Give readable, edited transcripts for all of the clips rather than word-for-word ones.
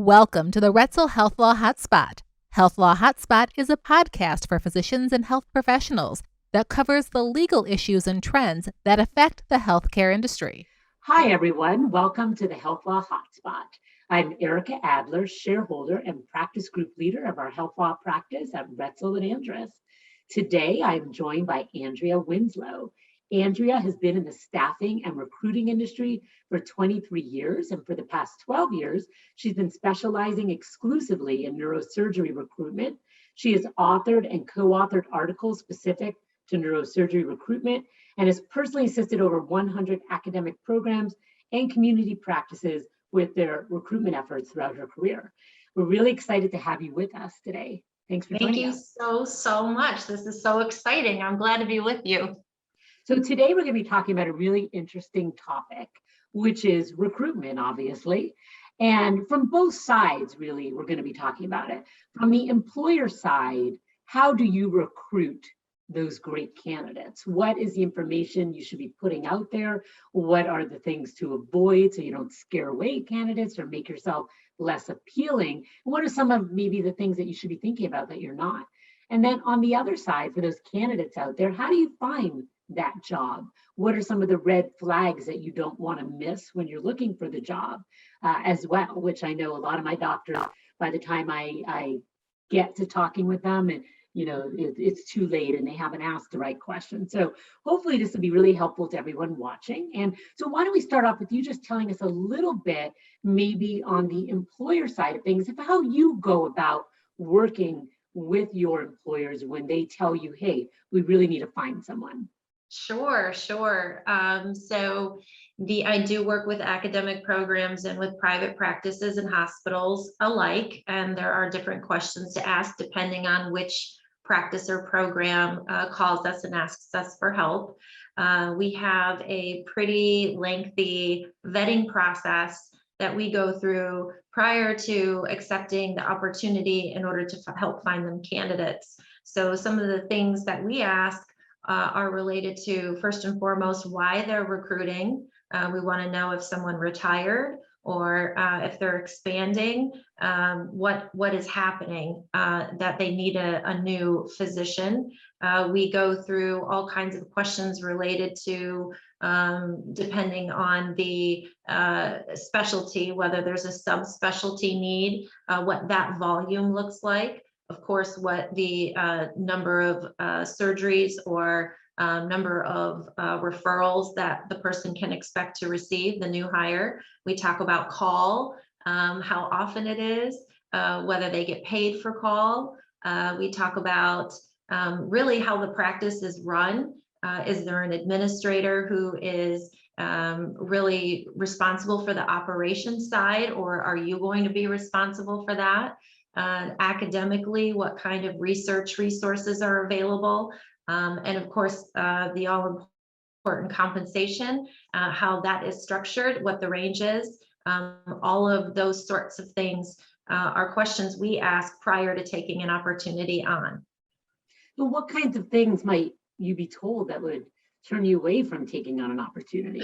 Welcome to the Roetzel HealthLaw HotSpot. HealthLaw HotSpot is a podcast for physicians and health professionals that covers the legal issues and trends that affect the healthcare industry. Hi, everyone. Welcome to the HealthLaw Hotspot. I'm Ericka Adler, shareholder and practice group leader of our HealthLaw practice at Roetzel and Andres. Today, I'm joined by Andrea Winslow. Andrea has been in the staffing and recruiting industry for 23 years, and for the past 12 years, she's been specializing exclusively in neurosurgery recruitment. She has authored and co-authored articles specific to neurosurgery recruitment and has personally assisted over 100 academic programs and community practices with their recruitment efforts throughout her career. We're really excited to have you with us today. Thanks for joining us. Thank you so much. This is so exciting. I'm glad to be with you. So today we're going to be talking about a really interesting topic, which is recruitment, obviously. And from both sides, really, we're going to be talking about it. From the employer side, how do you recruit those great candidates? What is the information you should be putting out there? What are the things to avoid so you don't scare away candidates or make yourself less appealing? And what are some of maybe the things that you should be thinking about that you're not? And then on the other side, for those candidates out there, how do you find that job? What are some of the red flags that you don't want to miss when you're looking for the job as well, which I know a lot of my doctors, by the time I get to talking with them, and it's too late and they haven't asked the right question. So hopefully this will be really helpful to everyone watching. And so why don't we start off with you just telling us a little bit, maybe on the employer side of things, of how you go about working with your employers when they tell you, hey, we really need to find someone. Sure. So I do work with academic programs and with private practices and hospitals alike, and there are different questions to ask depending on which practice or program calls us and asks us for help. We have a pretty lengthy vetting process that we go through prior to accepting the opportunity in order to help find them candidates. So some of the things that we ask are related to, first and foremost, why they're recruiting. We want to know if someone retired or if they're expanding, what is happening, that they need a new physician. We go through all kinds of questions related to, depending on the specialty, whether there's a subspecialty need, what that volume looks like. Of course, what the number of surgeries or number of referrals that the person can expect to receive, the new hire. We talk about call, how often it is, whether they get paid for call. We talk about really how the practice is run. Is there an administrator who is really responsible for the operations side, or are you going to be responsible for that? Academically, what kind of research resources are available, and of course the all-important compensation, how that is structured, what the range is. All of those sorts of things are questions we ask prior to taking an opportunity on. So what kinds of things might you be told that would turn you away from taking on an opportunity?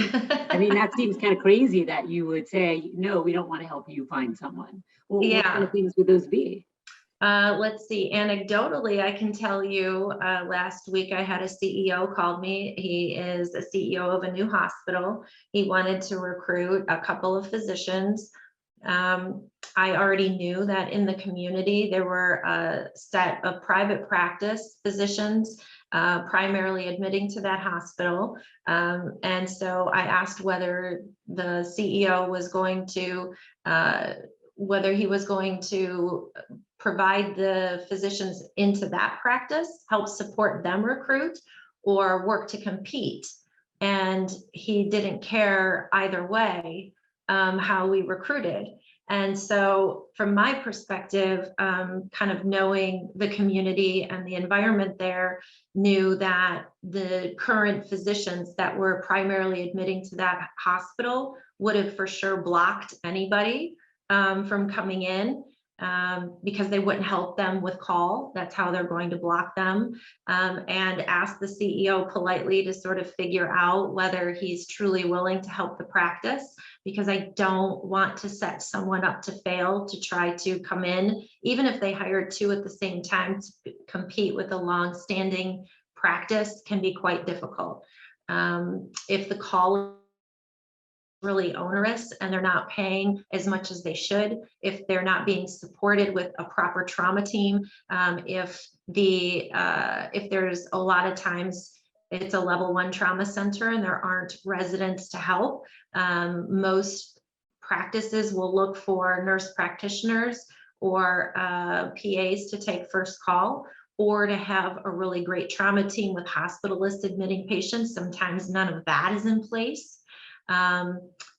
I mean, that seems kind of crazy that you would say, no, we don't want to help you find someone. Well, yeah. What kind of things would those be? Let's see. Anecdotally, I can tell you, last week I had a CEO called me. He is a CEO of a new hospital. He wanted to recruit a couple of physicians. I already knew that in the community, there were a set of private practice physicians primarily admitting to that hospital. And so I asked whether the CEO was going to, whether he was going to provide the physicians into that practice, help support them recruit, or work to compete. And he didn't care either way how we recruited. And so from my perspective, kind of knowing the community and the environment there, knew that the current physicians that were primarily admitting to that hospital would have for sure blocked anybody from coming in. because they wouldn't help them with call. That's how they're going to block them, and ask the CEO politely to sort of figure out whether he's truly willing to help the practice, because I don't want to set someone up to fail to try to come in, even if they hire two at the same time, to compete with a long-standing practice can be quite difficult. If the call really onerous and they're not paying as much as they should, if they're not being supported with a proper trauma team, if there's a lot of times it's a level 1 trauma center and there aren't residents to help, most practices will look for nurse practitioners or PAs to take first call, or to have a really great trauma team with hospitalists admitting patients. Sometimes none of that is in place.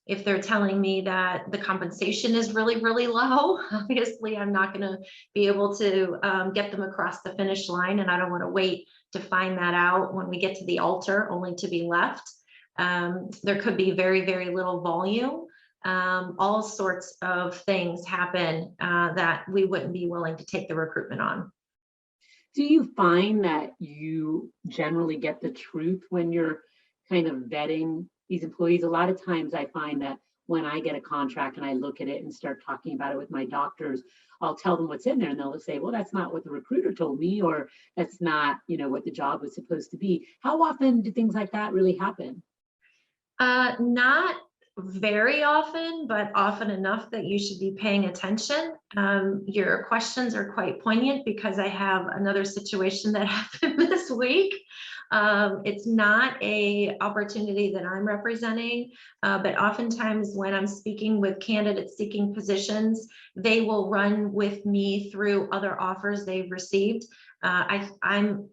If they're telling me that the compensation is really, really low, obviously I'm not going to be able to get them across the finish line, and I don't want to wait to find that out when we get to the altar, only to be left. There could be very, very little volume. All sorts of things happen that we wouldn't be willing to take the recruitment on. Do you find that you generally get the truth when you're kind of vetting these employees? A lot of times I find that when I get a contract and I look at it and start talking about it with my doctors, I'll tell them what's in there and they'll say, well, that's not what the recruiter told me, or that's not, what the job was supposed to be. How often do things like that really happen? Not very often, but often enough that you should be paying attention. Your questions are quite poignant because I have another situation that happened this week. It's not a opportunity that I'm representing, but oftentimes when I'm speaking with candidates seeking positions, they will run with me through other offers they've received. I'm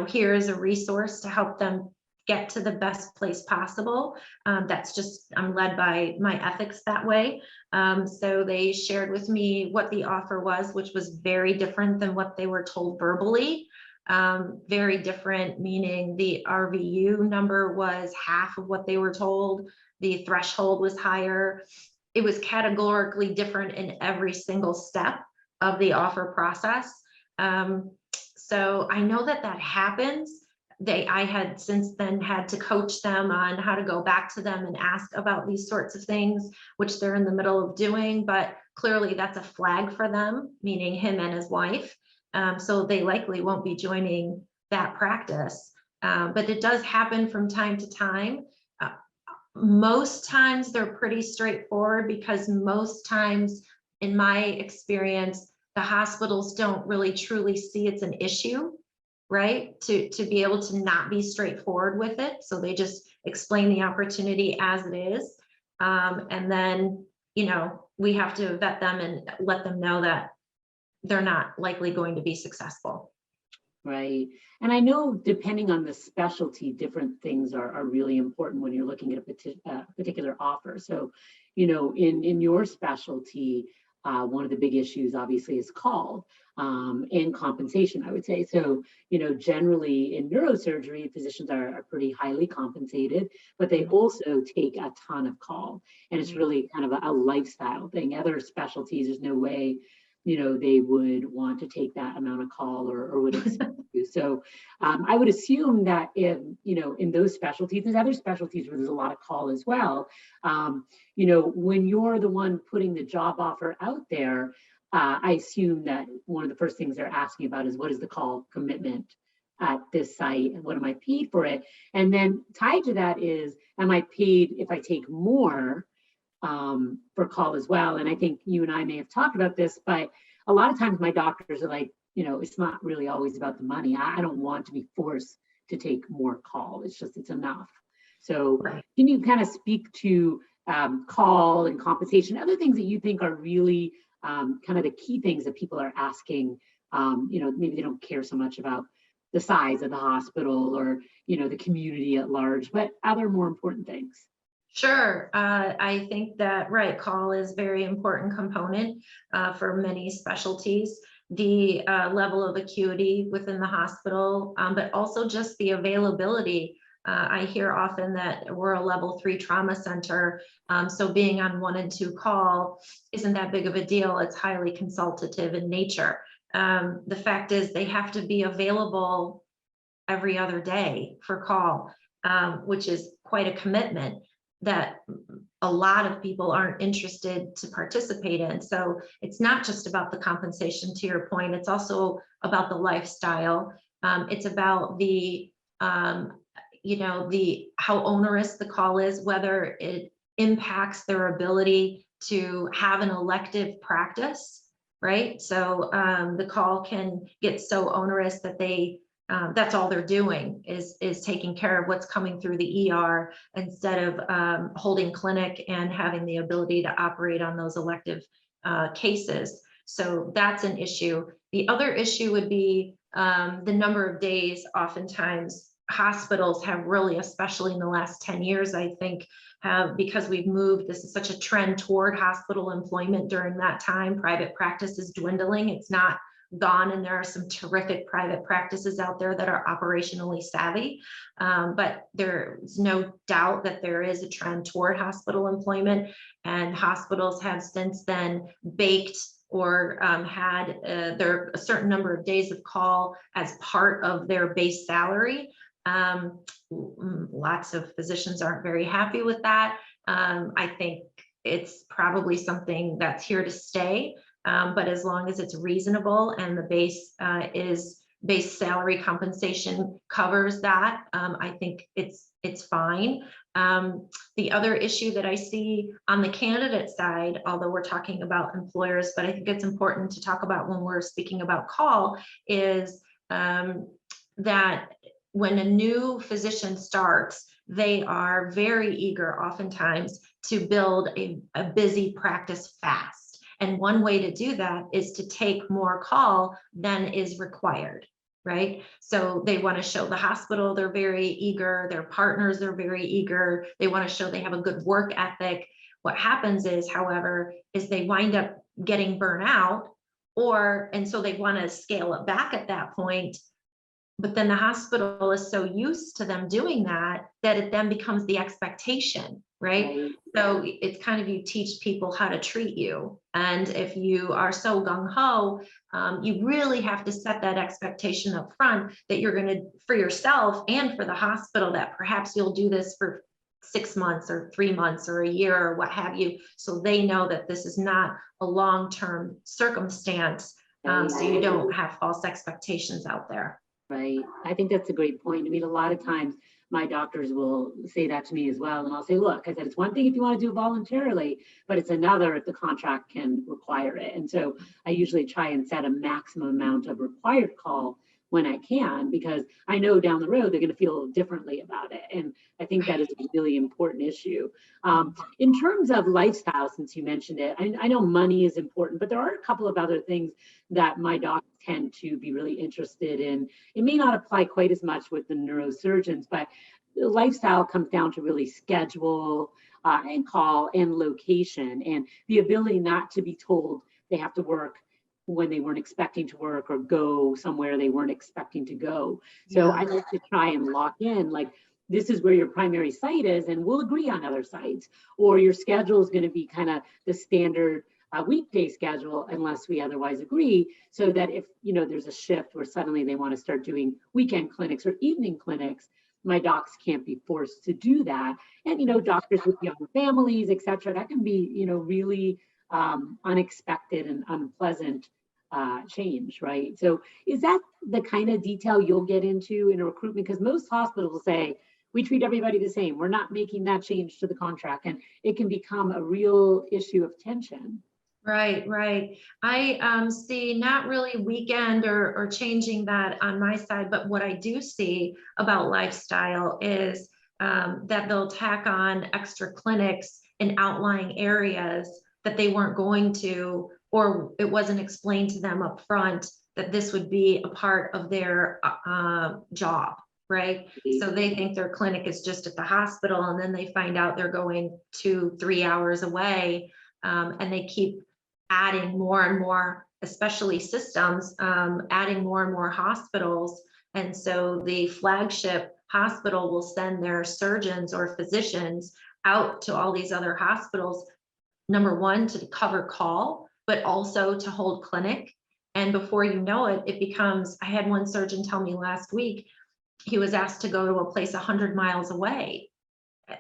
here as a resource to help them get to the best place possible. That's just, I'm led by my ethics that way. So they shared with me what the offer was, which was very different than what they were told verbally. Very different, meaning the RVU number was half of what they were told. The threshold was higher. It was categorically different in every single step of the offer process. So I know that happens. I had since then had to coach them on how to go back to them and ask about these sorts of things, which they're in the middle of doing, but clearly that's a flag for them, meaning him and his wife. So they likely won't be joining that practice. But it does happen from time to time. Most times they're pretty straightforward, because most times, in my experience, the hospitals don't really truly see it's an issue, right? To be able to not be straightforward with it. So they just explain the opportunity as it is. And then, we have to vet them and let them know that they're not likely going to be successful. Right. And I know depending on the specialty, different things are really important when you're looking at a particular offer. So, in your specialty, one of the big issues obviously is call and compensation, I would say. So, generally in neurosurgery, physicians are pretty highly compensated, but they also take a ton of call. And it's really kind of a lifestyle thing. Other specialties, there's no way they would want to take that amount of call or would expect to. So I would assume that in those specialties, there's other specialties where there's a lot of call as well. When you're the one putting the job offer out there, I assume that one of the first things they're asking about is, what is the call commitment at this site and what am I paid for it? And then tied to that is, am I paid if I take more for call as well? And I think you and I may have talked about this, but a lot of times my doctors are like, it's not really always about the money. I don't want to be forced to take more call. It's enough. So can you kind of speak to call and compensation, other things that you think are really kind of the key things that people are asking? Maybe they don't care so much about the size of the hospital or, the community at large, but other more important things. Sure. I think that, call is a very important component for many specialties. The level of acuity within the hospital, but also just the availability I hear often that we're a level 3 trauma center, so being on 1 and 2 call isn't that big of a deal. It's highly consultative in nature. The fact is they have to be available every other day for call, which is quite a commitment that a lot of people aren't interested to participate in. So it's not just about the compensation, to your point, it's also about the lifestyle. It's about the how onerous the call is, whether it impacts their ability to have an elective practice, right? So the call can get so onerous that that's all they're doing is taking care of what's coming through the ER instead of holding clinic and having the ability to operate on those elective cases. So that's an issue. The other issue would be the number of days. Oftentimes hospitals have really, especially in the last 10 years, I think, because we've moved, this is such a trend toward hospital employment during that time. Private practice is dwindling. It's not gone, and there are some terrific private practices out there that are operationally savvy, but there's no doubt that there is a trend toward hospital employment, and hospitals have since then baked or had a certain number of days of call as part of their base salary. Lots of physicians aren't very happy with that. I think it's probably something that's here to stay. But as long as it's reasonable and the base salary compensation covers that, I think it's fine. The other issue that I see on the candidate side, although we're talking about employers, but I think it's important to talk about when we're speaking about call, is that when a new physician starts, they are very eager oftentimes to build a busy practice fast. And one way to do that is to take more call than is required, right? So they want to show the hospital they're very eager, their partners are very eager, they want to show they have a good work ethic. What happens is, however, is they wind up getting burnt out, and so they want to scale it back at that point. But then the hospital is so used to them doing that it then becomes the expectation, right? So it's kind of, you teach people how to treat you. And if you are so gung-ho, you really have to set that expectation up front that you're going to, for yourself and for the hospital, that perhaps you'll do this for 6 months or 3 months or a year or what have you. So they know that this is not a long-term circumstance. So you don't have false expectations out there. Right. I think that's a great point. I mean, a lot of times my doctors will say that to me as well. And I'll say, look, I said, it's one thing if you want to do it voluntarily, but it's another if the contract can require it. And so I usually try and set a maximum amount of required call when I can, because I know down the road they're going to feel differently about it. And I think that is a really important issue. In terms of lifestyle, since you mentioned it, I know money is important, but there are a couple of other things that my docs tend to be really interested in. It may not apply quite as much with the neurosurgeons, but the lifestyle comes down to really schedule and call and location, and the ability not to be told they have to work when they weren't expecting to work or go somewhere they weren't expecting to go. So I like to try and lock in, like, this is where your primary site is, and we'll agree on other sites, or your schedule is going to be kind of the standard weekday schedule unless we otherwise agree, so that if there's a shift where suddenly they want to start doing weekend clinics or evening clinics, my docs can't be forced to do that. And doctors with young families, etc., that can be really unexpected and unpleasant change, right? So is that the kind of detail you'll get into in a recruitment? Because most hospitals say, we treat everybody the same, we're not making that change to the contract, and it can become a real issue of tension. Right. I see not really weekend or changing that on my side, but what I do see about lifestyle is that they'll tack on extra clinics in outlying areas that they weren't going to, or it wasn't explained to them up front that this would be a part of their job, right? So they think their clinic is just at the hospital, and then they find out they're going 2-3 hours away, and they keep adding more and more, especially systems, adding more and more hospitals. And so the flagship hospital will send their surgeons or physicians out to all these other hospitals, number one, to cover call, but also to hold clinic. And before you know it, it becomes, I had one surgeon tell me last week, he was asked to go to a place 100 miles away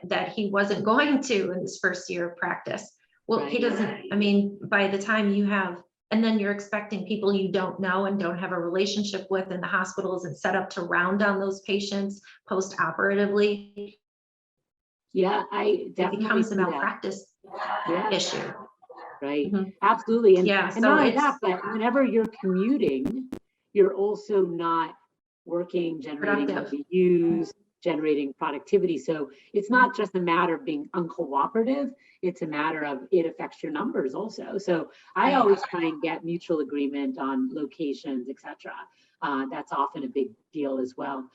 that he wasn't going to in his first year of practice. Well, he doesn't, I mean, by the time you have, and then you're expecting people you don't know and don't have a relationship with, and the hospital isn't set up to round on those patients post-operatively. Yeah, I definitely it becomes a see that. malpractice issue. Right, Mhm. absolutely. And, Yeah, and so not only it's, that, but whenever you're commuting, you're also not working, generating Productive. RVUs, generating productivity. So it's not just a matter of being uncooperative, it's a matter of it affects your numbers also. So I Right. always try and get mutual agreement on locations, etc. That's often a big deal as well.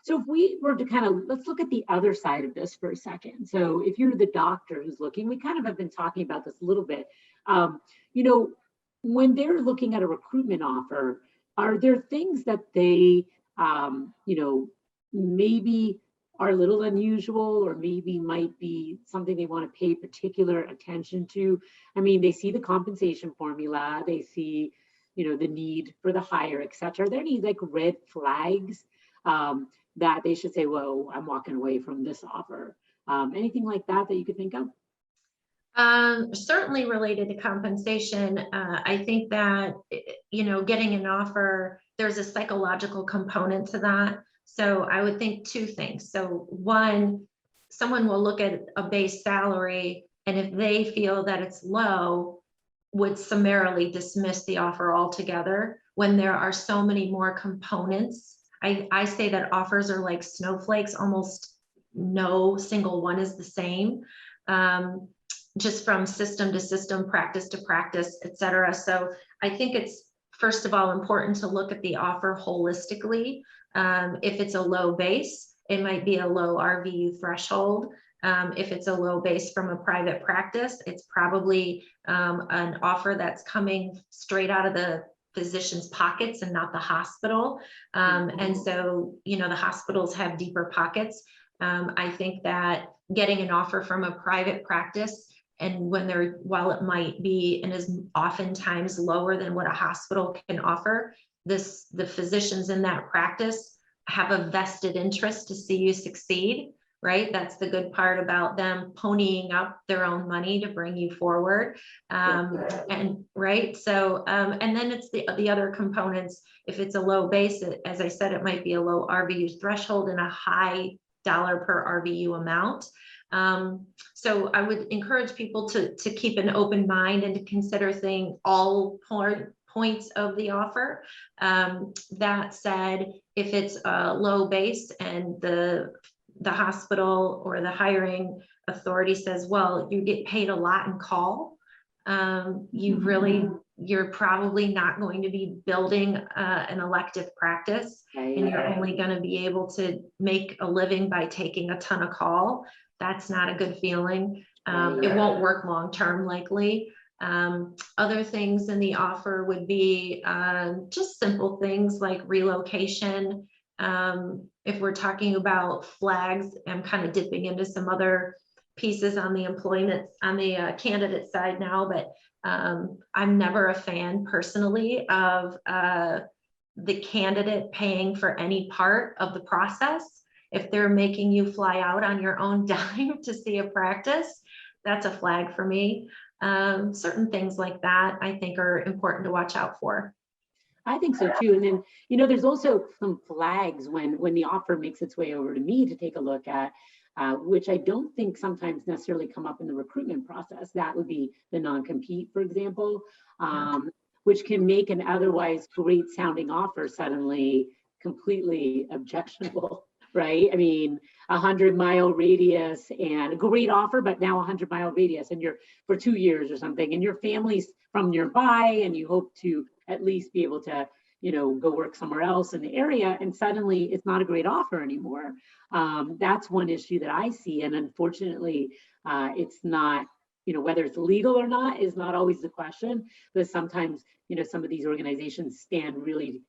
So if we were to kind of, let's look at the other side of this for a second. So if you're the doctor who's looking, we kind of have been talking about this a little bit. You know, when they're looking at a recruitment offer, are there things that they, you know, maybe are a little unusual, or maybe might be something they want to pay particular attention to? I mean, they see the compensation formula, they see, you know, the need for the hire, et cetera. Are there any like red flags that they should say, whoa, I'm walking away from this offer? Anything like that that you could think of? Certainly related to compensation. I think that, you know, getting an offer, there's a psychological component to that. So I would think two things. So one, someone will look at a base salary, and if they feel that it's low, would summarily dismiss the offer altogether, when there are so many more components. I say that offers are like snowflakes, almost no single one is the same. Just from system to system, practice to practice, et cetera. So I think it's, first of all, important to look at the offer holistically. If it's a low base, it might be a low RVU threshold. If it's a low base from a private practice, it's probably an offer that's coming straight out of the physician's pockets and not the hospital. And so, you know, the hospitals have deeper pockets. I think that getting an offer from a private practice, and when they're, while it might be and is oftentimes lower than what a hospital can offer, the physicians in that practice have a vested interest to see you succeed, right? That's the good part about them ponying up their own money to bring you forward. And right, so and then it's the other components. If it's a low base, as I said, it might be a low RVU threshold and a high dollar per RVU amount. So I would encourage people to keep an open mind and to consider all points of the offer. That said, if it's a low base and the hospital or the hiring authority says, well, you get paid a lot in call, you're probably not going to be building an elective practice, and you're only going to be able to make a living by taking a ton of call. That's not a good feeling. It won't work long-term likely. Other things in the offer would be just simple things like relocation. If we're talking about flags, I'm kind of dipping into some other pieces on the employment, on the candidate side now, but I'm never a fan personally of the candidate paying for any part of the process. If they're making you fly out on your own dime to see a practice, that's a flag for me. Certain things like that I think are important to watch out for. I think so too. And then, you know, there's also some flags when the offer makes its way over to me to take a look at, which I don't think sometimes necessarily come up in the recruitment process. That would be the non-compete, for example, which can make an otherwise great sounding offer suddenly completely objectionable, right? I mean, 100-mile radius and a great offer, but now 100-mile radius, and you're for 2 years or something, and your family's from nearby, and you hope to at least be able to, you know, go work somewhere else in the area, and suddenly it's not a great offer anymore. That's one issue that I see, and unfortunately, it's not, you know, whether it's legal or not is not always the question, but sometimes, you know, some of these organizations stand really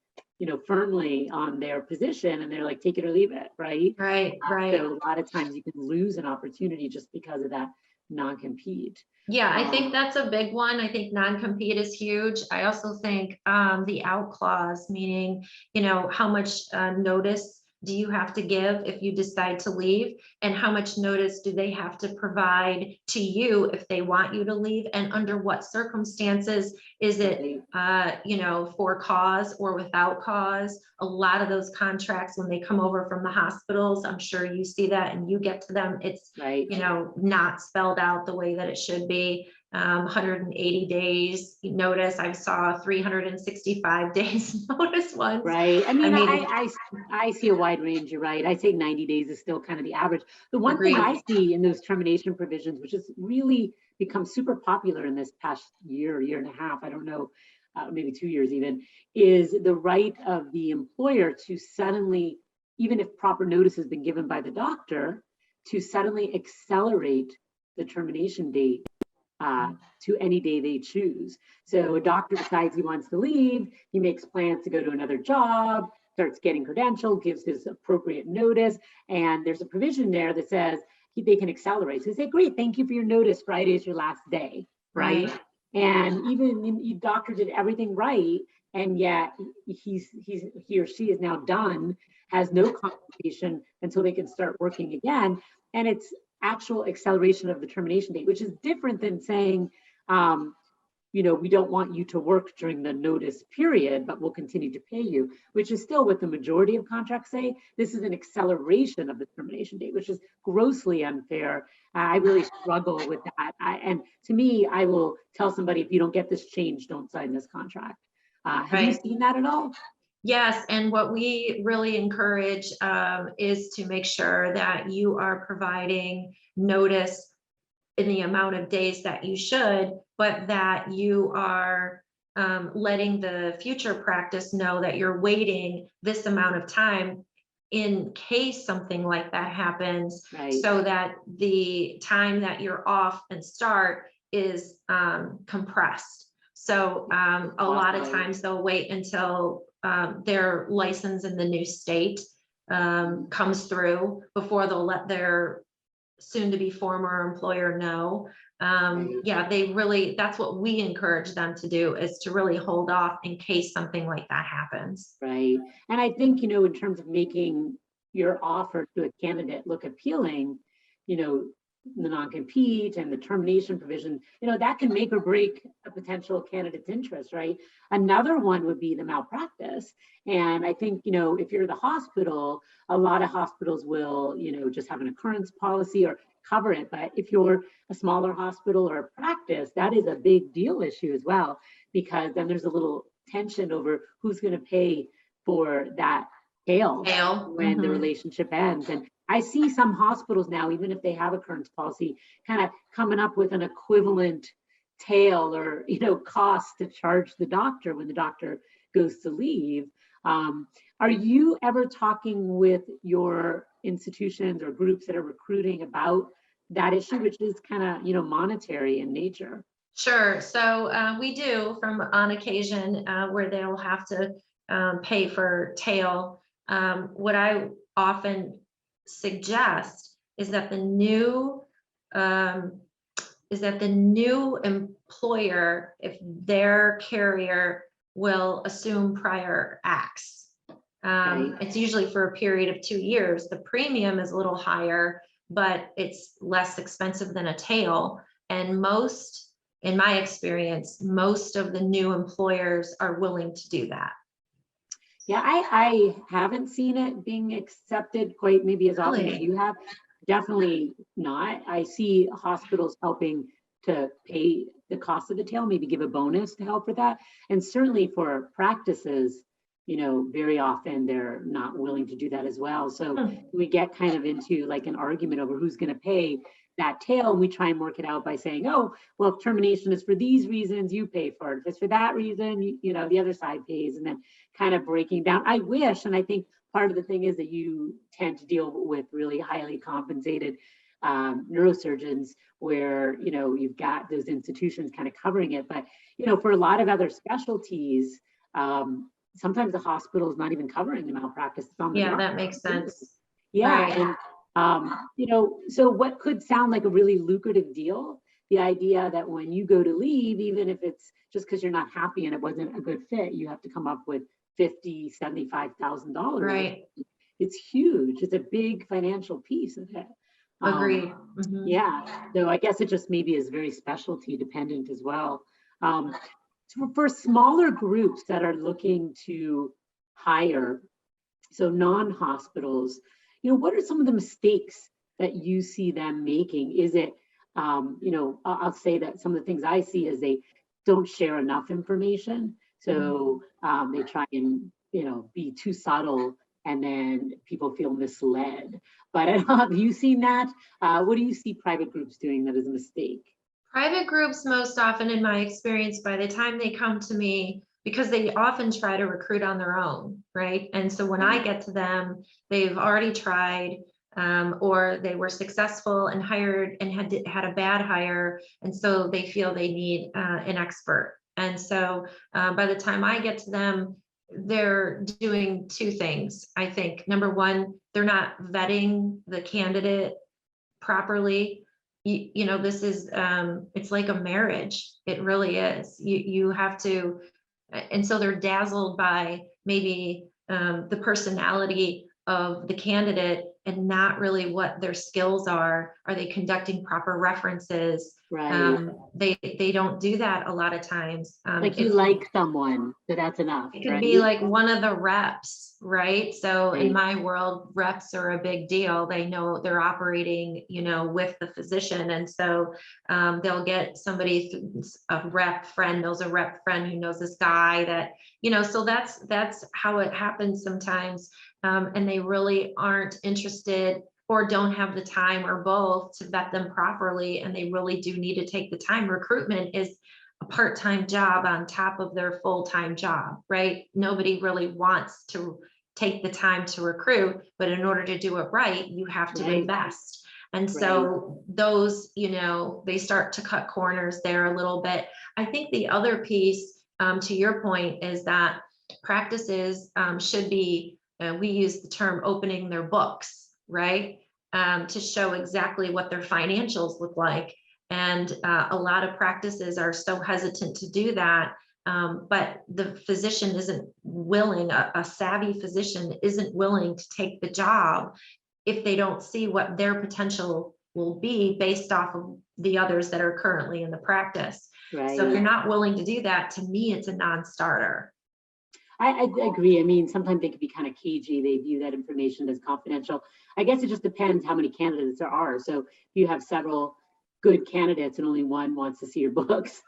firmly on their position, and they're like, take it or leave it, right? Right. So a lot of times you can lose an opportunity just because of that non-compete. Yeah, I think that's a big one. I think non-compete is huge. I also think the out clause, meaning, how much notice do you have to give if you decide to leave, and how much notice do they have to provide to you if they want you to leave, and under what circumstances is it, for cause or without cause. A lot of those contracts, when they come over from the hospitals, I'm sure you see that and you get to them, it's right. Not spelled out the way that it should be. 180 days notice. I saw 365 days notice once. Right. I mean, I see a wide range. You're right. I say 90 days is still kind of the average. The one thing I see in those termination provisions, which has really become super popular in this past year and a half, I don't know, maybe 2 years even, is the right of the employer to suddenly, even if proper notice has been given by the doctor, to suddenly accelerate the termination date to any day they choose. So a doctor decides he wants to leave, he makes plans to go to another job, starts getting credentialed, gives his appropriate notice, and there's a provision there that says they can accelerate. So they say, great, thank you for your notice, Friday is your last day, right? And even the doctor did everything right, and yet he or she is now done, has no compensation until they can start working again. And it's actual acceleration of the termination date, which is different than saying, we don't want you to work during the notice period, but we'll continue to pay you, which is still what the majority of contracts say. This is an acceleration of the termination date, which is grossly unfair. I really struggle with that. And to me, I will tell somebody, if you don't get this change, don't sign this contract. Have you seen that at all? Yes, and what we really encourage is to make sure that you are providing notice in the amount of days that you should, but that you are letting the future practice know that you're waiting this amount of time in case something like that happens, so that the time that you're off and start is compressed. So a lot of times they'll wait until their license in the new state comes through before they'll let their soon to be former employer know. That's what we encourage them to do, is to really hold off in case something like that happens. Right. And I think, in terms of making your offer to a candidate look appealing, the non-compete and the termination provision, that can make or break a potential candidate's interest, right? Another one would be the malpractice. And I think, if you're the hospital, a lot of hospitals will, just have an occurrence policy or cover it. But if you're a smaller hospital or a practice, that is a big deal issue as well, because then there's a little tension over who's going to pay for that tail when the relationship ends. And I see some hospitals now, even if they have occurrence policy, kind of coming up with an equivalent tail or, cost to charge the doctor when the doctor goes to leave. Are you ever talking with your institutions or groups that are recruiting about that issue, which is kind of, monetary in nature? Sure. So we do, from on occasion, where they'll have to pay for tail. What I often suggest is that the new employer, if their carrier will assume prior acts, it's usually for a period of 2 years. The premium is a little higher, but it's less expensive than a tail. And in my experience, most of the new employers are willing to do that. Yeah, I haven't seen it being accepted quite maybe as often as you have. Definitely not. I see hospitals helping to pay the cost of the tail, maybe give a bonus to help with that. And certainly for practices, very often they're not willing to do that as well. So we get kind of into like an argument over who's going to pay that tail, and we try and work it out by saying, oh, well, if termination is for these reasons, you pay for it. If it's for that reason, the other side pays, and then kind of breaking down. I wish, and I think part of the thing is that you tend to deal with really highly compensated neurosurgeons where, you've got those institutions kind of covering it. But, for a lot of other specialties, sometimes the hospital is not even covering the malpractice. It's on the Yeah, doctor. that makes sense. Yeah. Right. And, so what could sound like a really lucrative deal, the idea that when you go to leave, even if it's just because you're not happy and it wasn't a good fit, you have to come up with $50,000, $75,000. Right. It's huge. It's a big financial piece of it. Agreed. Mhm. Yeah. So I guess it just maybe is very specialty dependent as well. For smaller groups that are looking to hire, so non-hospitals, what are some of the mistakes that you see them making? Is it, I'll say that some of the things I see is they don't share enough information. So they try and, be too subtle, and then people feel misled. But have you seen that? What do you see private groups doing that is a mistake? Private groups, most often in my experience, by the time they come to me, because they often try to recruit on their own, right? And so when I get to them, they've already tried, or they were successful and hired and had a bad hire, and so they feel they need an expert. And so by the time I get to them, they're doing two things. I think number one, they're not vetting the candidate properly. This is it's like a marriage. It really is. You have to, and so they're dazzled by maybe the personality of the candidate and not really what their skills are. Are they conducting proper references? Right. They don't do that a lot of times. Like you like someone, so that's enough. It could right? be like one of the reps, right? So in Right. my world, reps are a big deal. They know they're operating, with the physician. And so they'll get somebody, a rep friend knows a rep friend who knows this guy that, so that's how it happens sometimes. And they really aren't interested or don't have the time or both to vet them properly. And they really do need to take the time. Recruitment is a part-time job on top of their full-time job, right? Nobody really wants to take the time to recruit, but in order to do it right, you have to invest. And so those, they start to cut corners there a little bit. I think the other piece, to your point, is that practices should be, we use the term opening their books, right? To show exactly what their financials look like. And a lot of practices are so hesitant to do that. But the physician isn't willing, a savvy physician isn't willing to take the job if they don't see what their potential will be based off of the others that are currently in the practice. Right. So if you're not willing to do that, to me, it's a non-starter. I agree. I mean, sometimes they can be kind of cagey. They view that information as confidential. I guess it just depends how many candidates there are. So if you have several good candidates and only one wants to see your books,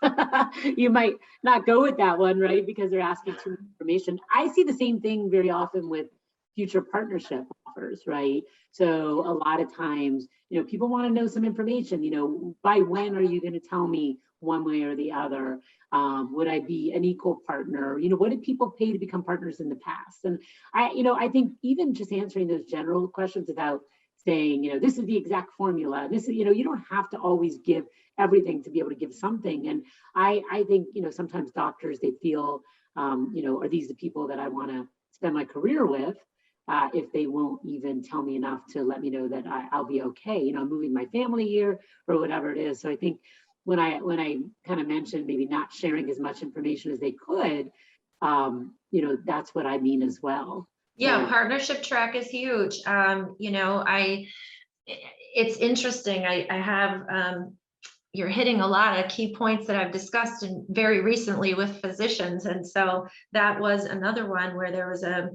you might not go with that one, right? Because they're asking too much information. I see the same thing very often with future partnership offers, right? So a lot of times, people want to know some information, by when are you going to tell me one way or the other? Would I be an equal partner? What did people pay to become partners in the past? And I think even just answering those general questions without saying, this is the exact formula. This is, you don't have to always give everything to be able to give something. And I think, sometimes doctors, they feel, are these the people that I want to spend my career with? If they won't even tell me enough to let me know that I'll be okay, I'm moving my family here or whatever it is. So I think when I kind of mentioned maybe not sharing as much information as they could, that's what I mean as well. Yeah, partnership track is huge. It's interesting. I have, you're hitting a lot of key points that I've discussed very recently with physicians. And so that was another one where there was a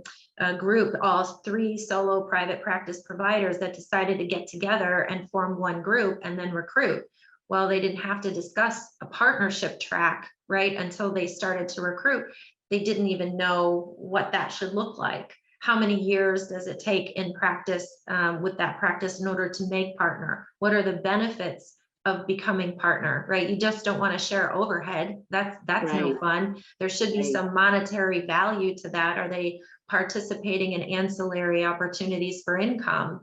group, all 3 solo private practice providers that decided to get together and form one group and then recruit. Well, they didn't have to discuss a partnership track, right? Until they started to recruit. They didn't even know what that should look like. How many years does it take in practice with that practice in order to make partner? What are the benefits of becoming partner, right? You just don't want to share overhead. That's no fun. There should be some monetary value to that. Are they participating in ancillary opportunities for income.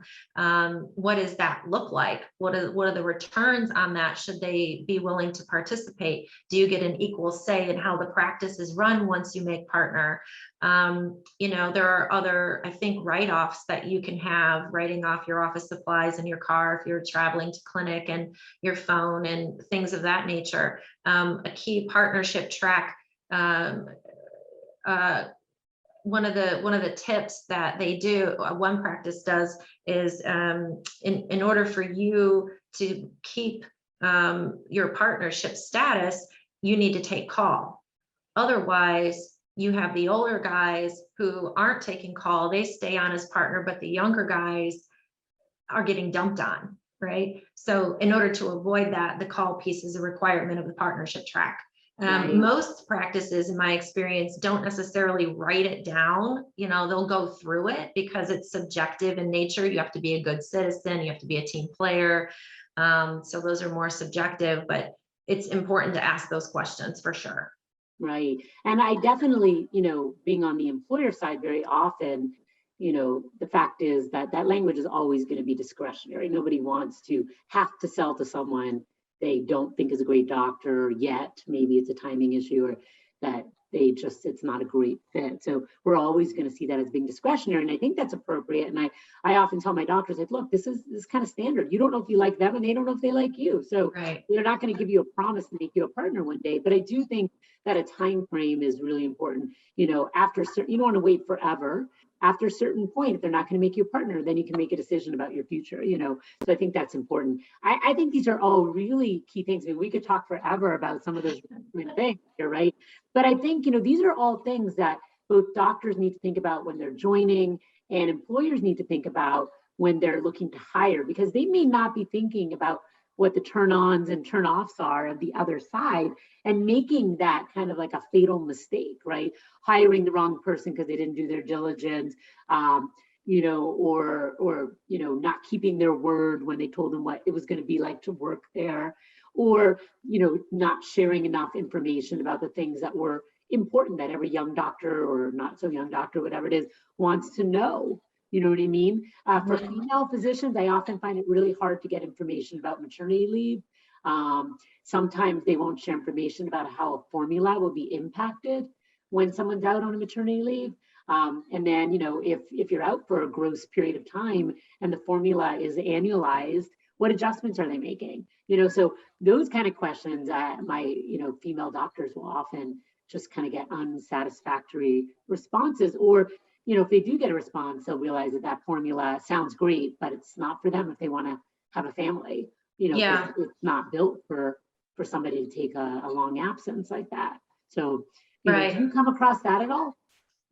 What does that look like? What are the returns on that? Should they be willing to participate? Do you get an equal say in how the practice is run once you make partner? There are other, I think, write-offs that you can have, writing off your office supplies in your car if you're traveling to clinic, and your phone and things of that nature. A key partnership track, one of the tips that they do, one practice does, is in order for you to keep your partnership status, you need to take call. Otherwise, you have the older guys who aren't taking call, they stay on as partner, but the younger guys are getting dumped on, right? So in order to avoid that, the call piece is a requirement of the partnership track. Right. Most practices, in my experience, don't necessarily write it down. They'll go through it because it's subjective in nature. You have to be a good citizen, you have to be a team player. So those are more subjective, but it's important to ask those questions for sure. Right. And I definitely, being on the employer side very often, the fact is that that language is always going to be discretionary. Nobody wants to have to sell to someone they don't think is a great doctor yet. Maybe it's a timing issue, or that it's not a great fit. So we're always going to see that as being discretionary. And I think that's appropriate. And I often tell my doctors, like, look, this is kind of standard. You don't know if you like them and they don't know if they like you. So right. They're not going to give you a promise to make you a partner one day. But I do think that a time frame is really important. After certain, you don't want to wait forever. After a certain point, if they're not going to make you a partner, then you can make a decision about your future, So I think that's important. I think these are all really key things. I mean, we could talk forever about some of those things here, right? But I think, these are all things that both doctors need to think about when they're joining, and employers need to think about when they're looking to hire, because they may not be thinking about what the turn-ons and turn-offs are of the other side, and making that kind of like a fatal mistake, right? Hiring the wrong person because they didn't do their diligence, or not keeping their word when they told them what it was going to be like to work there, or, not sharing enough information about the things that were important that every young doctor or not so young doctor, whatever it is, wants to know. You know what I mean? For female physicians, I often find it really hard to get information about maternity leave. Sometimes they won't share information about how a formula will be impacted when someone's out on a maternity leave. And then, if you're out for a gross period of time and the formula is annualized, what adjustments are they making? So those kind of questions, my, female doctors will often just kind of get unsatisfactory responses, or if they do get a response, they'll realize that formula sounds great, but it's not for them if they want to have a family. Yeah. It's not built for somebody to take a long absence like that. So, right. Do you come across that at all?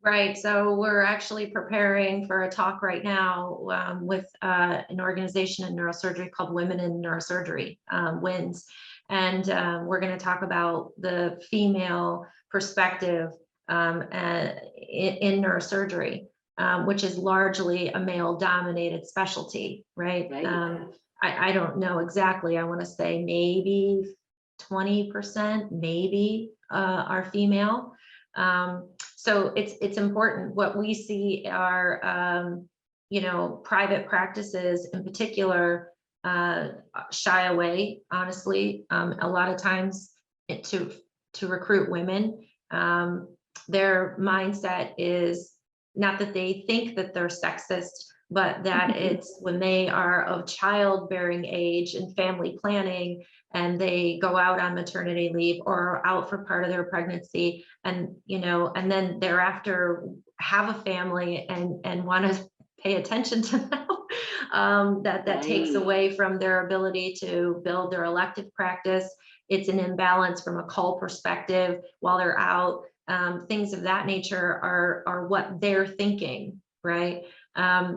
Right. So we're actually preparing for a talk right now with an organization in neurosurgery called Women in Neurosurgery, WINS. And we're going to talk about the female perspective in neurosurgery, which is largely a male-dominated specialty, right? I don't know exactly. I want to say maybe 20%, maybe are female. So it's important. What we see are, private practices in particular shy away, honestly, a lot of times to recruit women. Their mindset is not that they think that they're sexist, but that it's when they are of childbearing age and family planning, and they go out on maternity leave or are out for part of their pregnancy, and and then thereafter have a family and want to pay attention to them, that takes away from their ability to build their elective practice. It's an imbalance from a call perspective while they're out. Things of that nature are what they're thinking, right?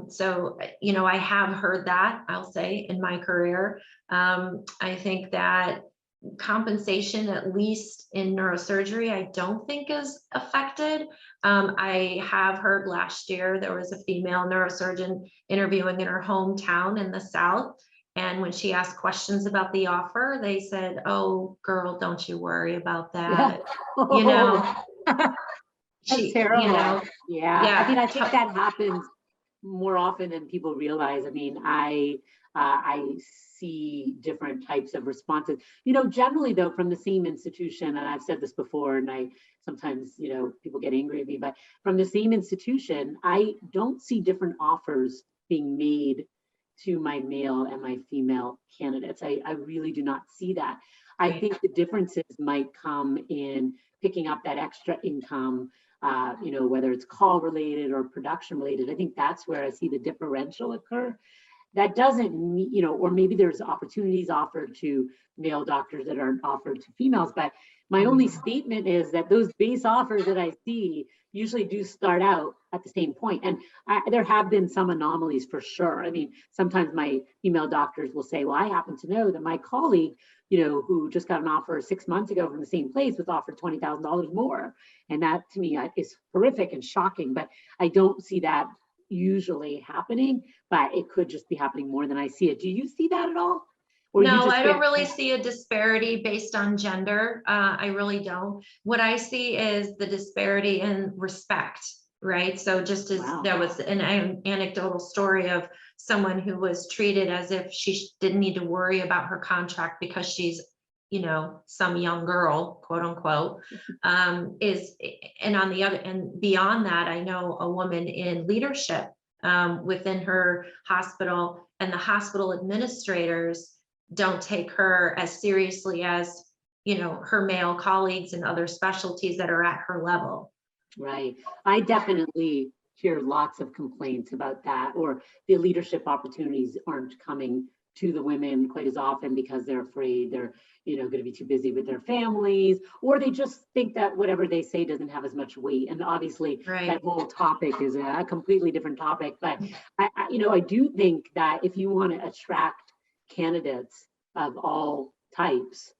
So, I have heard that, I'll say, in my career. I think that compensation, at least in neurosurgery, I don't think is affected. I have heard last year there was a female neurosurgeon interviewing in her hometown in the South. And when she asked questions about the offer, they said, "Oh, girl, don't you worry about that." That's terrible. Yeah. I mean, I think that happens more often than people realize. I mean, I see different types of responses. Generally though, from the same institution, and I've said this before, and I sometimes, people get angry at me, but from the same institution, I don't see different offers being made to my male and my female candidates. I really do not see that. I think the differences might come in picking up that extra income, whether it's call related or production related. I think that's where I see the differential occur. That doesn't mean, or maybe there's opportunities offered to male doctors that aren't offered to females. But my only statement is that those base offers that I see usually do start out at the same point. And there have been some anomalies for sure. I mean, sometimes my female doctors will say, well, I happen to know that my colleague, who just got an offer 6 months ago from the same place was offered $20,000 more. And that to me is horrific and shocking, but I don't see that usually happening, but it could just be happening more than I see it. Do you see that at all? Or no, I don't really see a disparity based on gender. I really don't. What I see is the disparity in respect, right? So just as there was an anecdotal story of someone who was treated as if she didn't need to worry about her contract because she's, some young girl, quote unquote, and on the other, and beyond that, I know a woman in leadership within her hospital, and the hospital administrators don't take her as seriously as, her male colleagues and other specialties that are at her level. Right. I definitely hear lots of complaints about that, or the leadership opportunities aren't coming to the women quite as often because they're afraid they're, going to be too busy with their families, or they just think that whatever they say doesn't have as much weight. And obviously that whole topic is a completely different topic. But I do think that if you want to attract candidates of all types,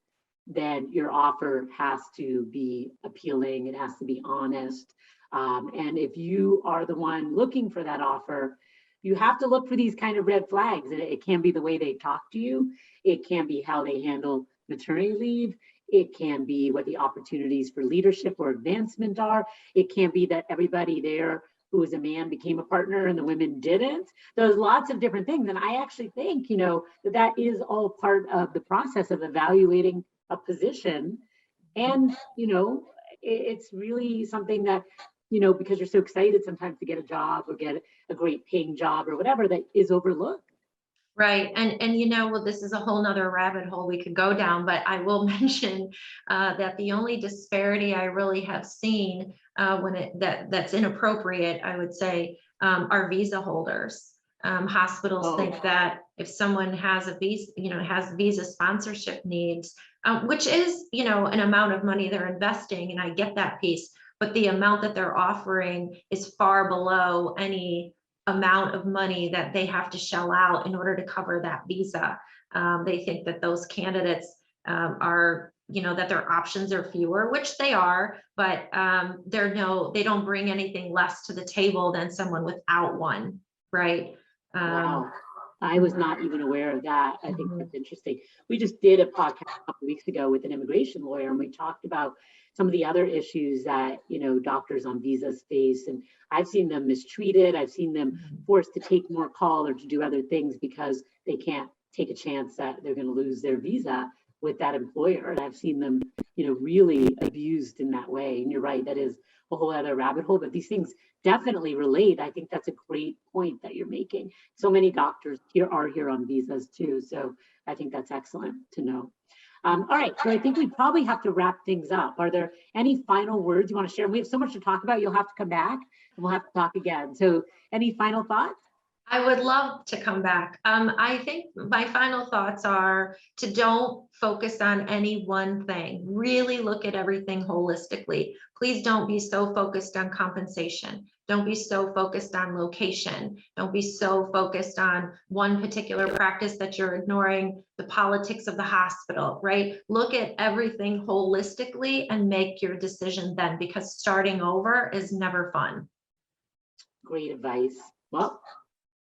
then your offer has to be appealing. It has to be honest. And if you are the one looking for that offer, you have to look for these kind of red flags. It can be the way they talk to you. It can be how they handle maternity leave. It can be what the opportunities for leadership or advancement are. It can be that everybody there who was a man became a partner and the women didn't. There's lots of different things. And I actually think, that is all part of the process of evaluating a position. And, it's really something that, because you're so excited sometimes to get a job or get a great paying job or whatever, that is overlooked. Right. And well, this is a whole nother rabbit hole we could go down, but I will mention that the only disparity I really have seen that's inappropriate, I would say, are visa holders. Hospitals think that if someone has a visa, has visa sponsorship needs, which is, an amount of money they're investing, and I get that piece, but the amount that they're offering is far below any amount of money that they have to shell out in order to cover that visa. They think that those candidates are, that their options are fewer, which they are, but they don't bring anything less to the table than someone without one, right? Wow. I was not even aware of that. I think that's interesting. We just did a podcast a couple of weeks ago with an immigration lawyer, and we talked about some of the other issues that, doctors on visas face. And I've seen them mistreated. I've seen them forced to take more call or to do other things because they can't take a chance that they're going to lose their visa with that employer. And I've seen them, really abused in that way. And you're right, that is a whole other rabbit hole, but these things definitely relate. I think that's a great point that you're making. So many doctors are here on visas too. So I think that's excellent to know. All right, so I think we probably have to wrap things up. Are there any final words you want to share? We have so much to talk about. You'll have to come back and we'll have to talk again. So any final thoughts? I would love to come back. I think my final thoughts are to don't focus on any one thing. Really look at everything holistically. Please don't be so focused on compensation. Don't be so focused on location. Don't be so focused on one particular practice that you're ignoring the politics of the hospital, right? Look at everything holistically and make your decision then, because starting over is never fun. Great advice. Well,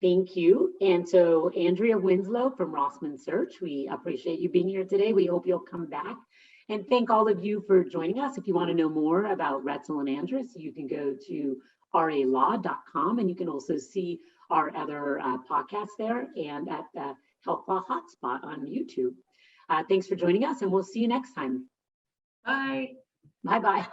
thank you. And so Andrea Winslow from RosmanSearch, we appreciate you being here today. We hope you'll come back And thank all of you for joining us. If you want to know more about Roetzel and Andrus, you can go to ralaw.com, and you can also see our other podcasts there and at the HealthLaw HotSpot on YouTube. Thanks for joining us, and we'll see you next time. Bye. Bye-bye.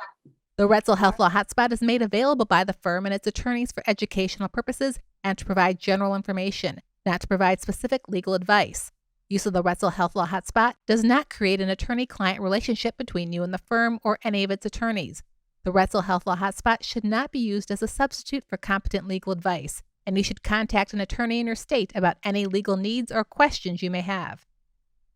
The Roetzel HealthLaw Hotspot is made available by the firm and its attorneys for educational purposes and to provide general information, not to provide specific legal advice. Use of the Roetzel HealthLaw Hotspot does not create an attorney-client relationship between you and the firm or any of its attorneys. The Roetzel HealthLaw Hotspot should not be used as a substitute for competent legal advice, and you should contact an attorney in your state about any legal needs or questions you may have.